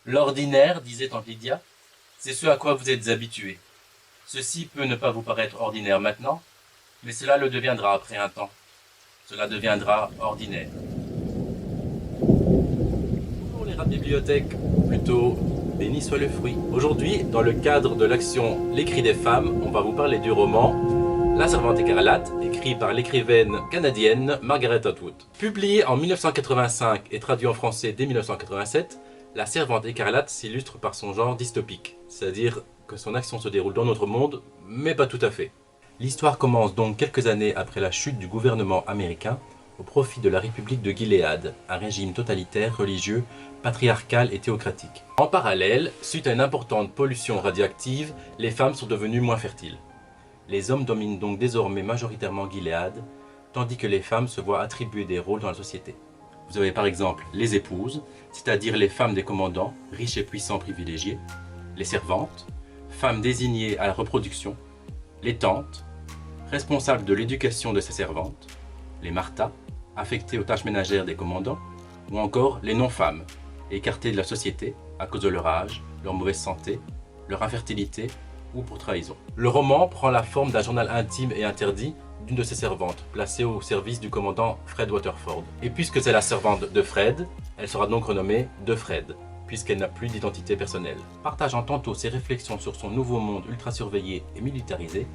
L'ordinaire, disait Tante Lydia, c'est ce à quoi vous êtes habitués. Ceci peut ne pas vous paraître ordinaire maintenant, mais cela le deviendra après un temps. Cela deviendra ordinaire. Bonjour les rats de bibliothèque, ou plutôt béni soit le fruit. Aujourd'hui, dans le cadre de l'action Les Cris des femmes, on va vous parler du roman La Servante écarlate, écrit par l'écrivaine canadienne Margaret Atwood. Publié en 1985 et traduit en français dès 1987, La Servante écarlate s'illustre par son genre dystopique, c'est-à-dire que son action se déroule dans notre monde, mais pas tout à fait. L'histoire commence donc quelques années après la chute du gouvernement américain au profit de la République de Gilead, un régime totalitaire, religieux, patriarcal et théocratique. En parallèle, suite à une importante pollution radioactive, les femmes sont devenues moins fertiles. Les hommes dominent donc désormais majoritairement Gilead, tandis que les femmes se voient attribuer des rôles dans la société. Vous avez par exemple les épouses, c'est-à-dire les femmes des commandants, riches et puissants privilégiés, les servantes, femmes désignées à la reproduction, les tantes, responsables de l'éducation de ces servantes, les martas, affectées aux tâches ménagères des commandants, ou encore les non-femmes, écartées de la société à cause de leur âge, leur mauvaise santé, leur infertilité ou pour trahison. Le roman prend la forme d'un journal intime et interdit d'une de ses servantes, placée au service du commandant Fred Waterford. Et puisque c'est la servante de Fred, elle sera donc renommée de Fred, puisqu'elle n'a plus d'identité personnelle. Partageant tantôt ses réflexions sur son nouveau monde ultra surveillé et militarisé,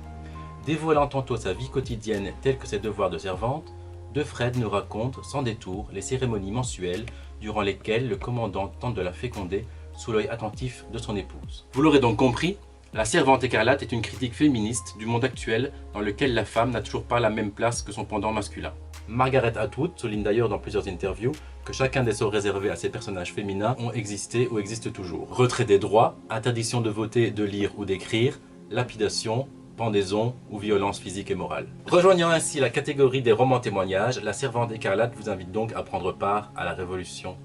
dévoilant tantôt sa vie quotidienne telle que ses devoirs de servante, De Fred nous raconte sans détour les cérémonies mensuelles durant lesquelles le commandant tente de la féconder sous l'œil attentif de son épouse. Vous l'aurez donc compris, La Servante écarlate est une critique féministe du monde actuel dans lequel la femme n'a toujours pas la même place que son pendant masculin. Margaret Atwood souligne d'ailleurs dans plusieurs interviews que chacun des sorts réservés à ces personnages féminins ont existé ou existent toujours. Retrait des droits, interdiction de voter, de lire ou d'écrire, lapidation, pendaison ou violence physique et morale. Rejoignant ainsi la catégorie des romans témoignages, La Servante écarlate vous invite donc à prendre part à la révolution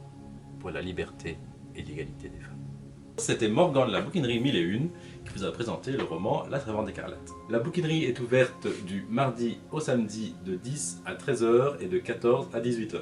pour la liberté et l'égalité des femmes. C'était Morgan de la bouquinerie 1001 qui vous a présenté le roman La Servante écarlate. La bouquinerie est ouverte du mardi au samedi de 10 à 13 h et de 14 à 18 h.